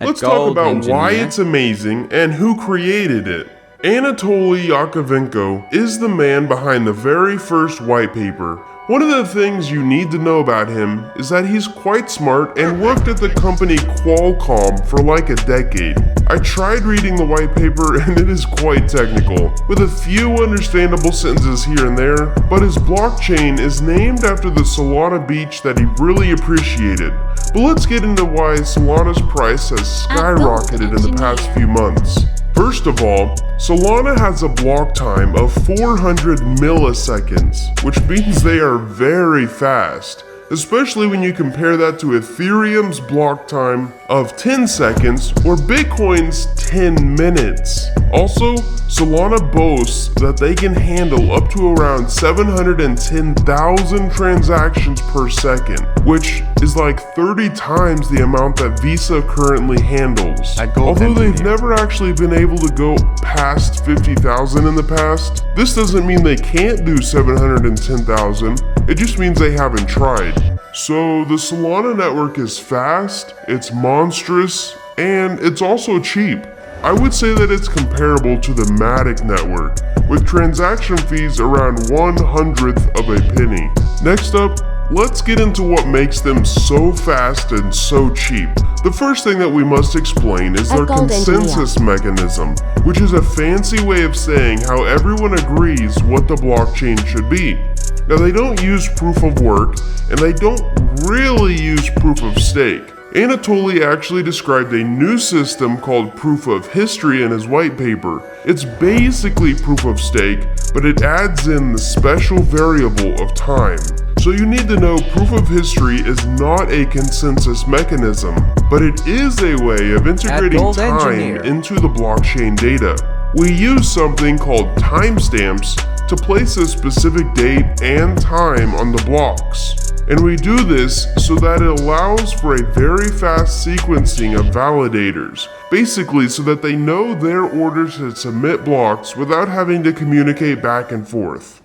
Let's talk about why it's amazing and who created it. Anatoly Yakovenko is the man behind the very first white paper. One of the things you need to know about him is that he's quite smart and worked at the company Qualcomm for like a decade. I tried reading the white paper and it is quite technical, with a few understandable sentences here and there, but his blockchain is named after the Solana beach that he really appreciated. But let's get into why Solana's price has skyrocketed in the past few months. First of all, Solana has a block time of 400 milliseconds, which means they are very fast, especially when you compare that to Ethereum's block time of 10 seconds or Bitcoin's 10 minutes. Also, Solana boasts that they can handle up to around 710,000 transactions per second, which is like 30 times the amount that Visa currently handles. Although they've never actually been able to go past 50,000 in the past, this doesn't mean they can't do 710,000, it just means they haven't tried. So the Solana network is fast, it's monstrous, and it's also cheap. I would say that it's comparable to the Matic network, with transaction fees around 1/100th of a penny. Next up, let's get into what makes them so fast and so cheap. The first thing that we must explain is their consensus mechanism, which is a fancy way of saying how everyone agrees what the blockchain should be. Now, they don't use proof of work, and they don't really use proof of stake. Anatoly actually described a new system called proof of history in his white paper. It's basically proof of stake, but it adds in the special variable of time. So you need to know proof of history is not a consensus mechanism, but it is a way of integrating time into the blockchain data. We use something called timestamps to place a specific date and time on the blocks. And we do this so that it allows for a very fast sequencing of validators, basically so that they know their order to submit blocks without having to communicate back and forth.